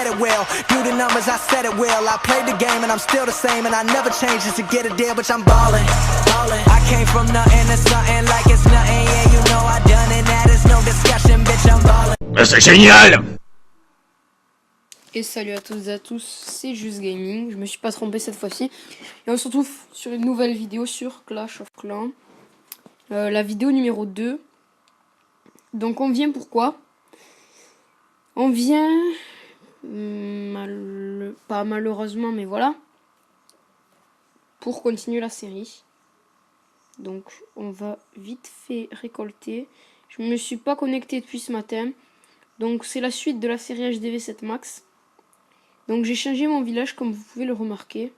get it well. Do the numbers, I said it well. I played the game and I'm still the same, and I never changed just to get a deal, bitch, I'm ballin'. I came from nothing to something like it's nothing. Yeah, you know I done it, that is no discussion, bitch, I'm ballin'. C'est génial! Et salut à toutes et à tous, c'est Just Gaming, je me suis pas trompé cette fois-ci. Et on se retrouve sur une nouvelle vidéo sur Clash of Clans. La vidéo numéro 2. Donc on vient pourquoi? On vient, pas malheureusement, mais voilà, pour continuer la série. Donc on va vite fait récolter. Je me suis pas connecté depuis ce matin. Donc c'est la suite de la série HDV 7 Max. Donc j'ai changé mon village comme vous pouvez le remarquer.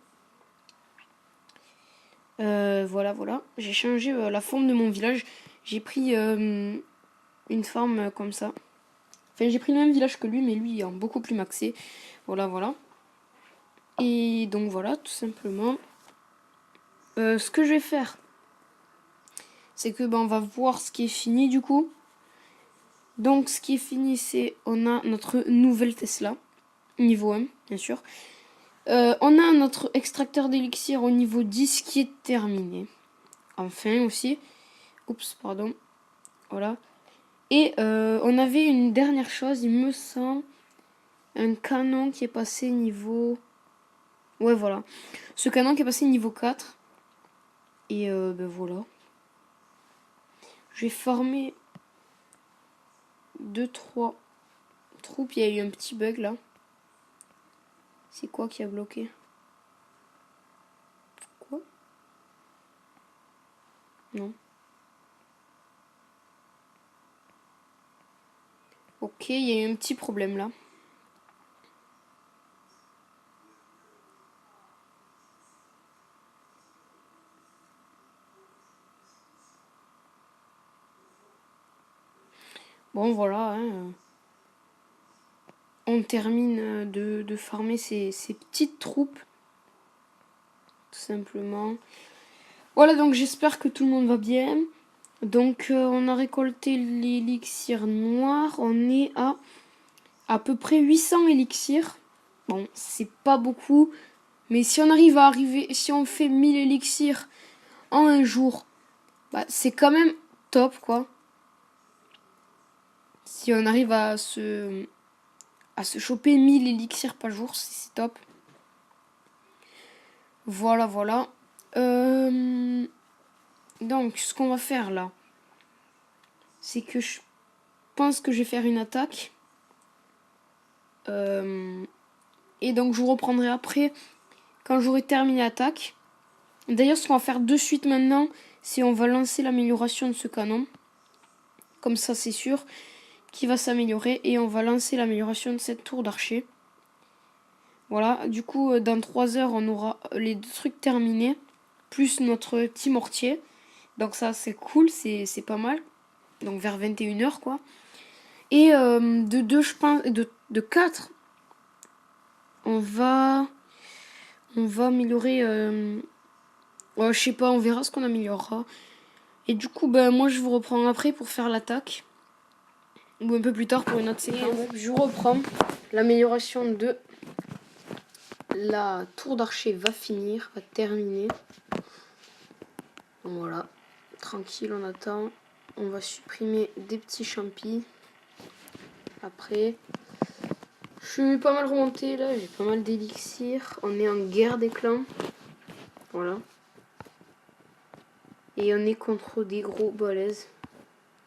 Voilà. J'ai changé la forme de mon village. J'ai pris une forme comme ça. Enfin j'ai pris le même village que lui, mais lui est beaucoup plus maxé. Voilà. Et donc voilà, tout simplement. Ce que je vais faire, c'est que on va voir ce qui est fini du coup. Donc ce qui est fini, c'est on a notre nouvelle Tesla. Niveau 1, bien sûr. On a notre extracteur d'élixir au niveau 10 qui est terminé. Enfin aussi. Oups, pardon. Voilà. Et on avait une dernière chose, il me semble. Un canon qui est passé niveau... Ouais, voilà. Ce canon qui est passé niveau 4. Et voilà. J'ai formé 2-3 troupes. Il y a eu un petit bug là. C'est quoi qui a bloqué? Quoi? Non. Ok, il y a eu un petit problème là. Bon, voilà. Hein. On termine de farmer ces petites troupes. Tout simplement. Voilà, donc j'espère que tout le monde va bien. Donc on a récolté l'élixir noir. On est à peu près 800 élixirs. Bon, c'est pas beaucoup. Mais si on si on fait 1000 élixirs en un jour, bah, c'est quand même top, quoi. Si on arrive à se choper 1000 élixirs par jour, c'est top. Voilà. Donc, ce qu'on va faire là, c'est que je pense que je vais faire une attaque. Et donc, je vous reprendrai après, quand j'aurai terminé l'attaque. D'ailleurs, ce qu'on va faire de suite maintenant, c'est on va lancer l'amélioration de ce canon. Comme ça, c'est sûr qu'il va s'améliorer. Et on va lancer l'amélioration de cette tour d'archer. Voilà, du coup, dans 3 heures, on aura les 2 trucs terminés. Plus notre petit mortier. Donc ça, c'est cool, c'est pas mal. Donc vers 21h, quoi. Et de 2, je pense, de 4, on va améliorer... je sais pas, on verra ce qu'on améliorera. Et du coup, moi, je vous reprends après pour faire l'attaque. Ou un peu plus tard pour une autre séquence. Je reprends. L'amélioration de la tour d'archer va terminer. Voilà. Tranquille, on attend. On va supprimer des petits champis. Après, je suis pas mal remonté là, j'ai pas mal d'élixir. On est en guerre des clans. Voilà. Et on est contre des gros balèzes.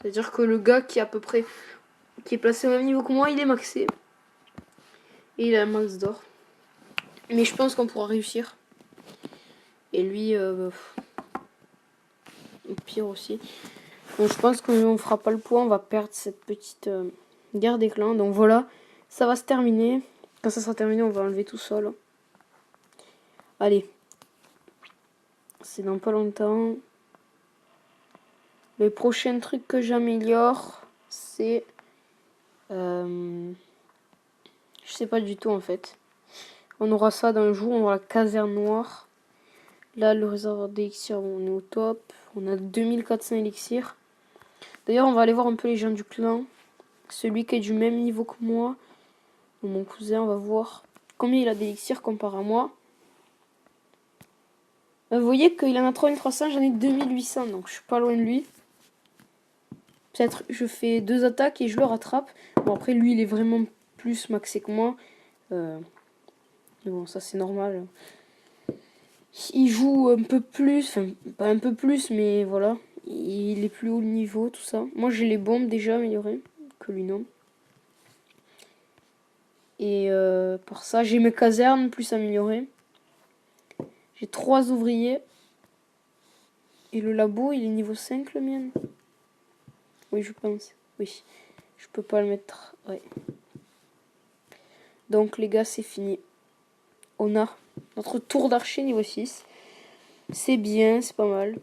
C'est-à-dire que le gars qui est à peu près, qui est placé au même niveau que moi, il est maxé. Et il a un max d'or. Mais je pense qu'on pourra réussir. Et lui, au pire aussi. Donc je pense qu'on fera pas le poids, on va perdre cette petite guerre des clans. Donc voilà, ça va se terminer. Quand ça sera terminé, on va enlever tout ça là. Allez. C'est dans pas longtemps. Le prochain truc que j'améliore, c'est... je sais pas du tout en fait. On aura ça d'un jour, on aura la caserne noire. Là, le réservoir d'élixir, on est au top. On a 2400 élixirs. D'ailleurs, on va aller voir un peu les gens du clan. Celui qui est du même niveau que moi. Mon cousin, on va voir combien il a d'élixir comparé à moi. Vous voyez qu'il en a 3300, j'en ai 2800, donc je suis pas loin de lui. Peut-être je fais 2 attaques et je le rattrape. Bon, après, lui, il est vraiment plus maxé que moi. Mais bon, ça c'est normal. Il joue un peu plus, enfin, pas un peu plus, mais voilà. Il est plus haut niveau, tout ça. Moi, j'ai les bombes déjà améliorées, que lui, non. Et par ça, j'ai mes casernes plus améliorées. J'ai 3 ouvriers. Et le labo, il est niveau 5, le mien. Oui, je pense. Oui. Je peux pas le mettre. Ouais. Donc, les gars, c'est fini. On a notre tour d'archer niveau 6. C'est bien, c'est pas mal.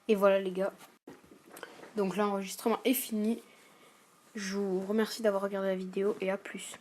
Et voilà les gars. Donc l'enregistrement est fini. Je vous remercie d'avoir regardé la vidéo et à plus.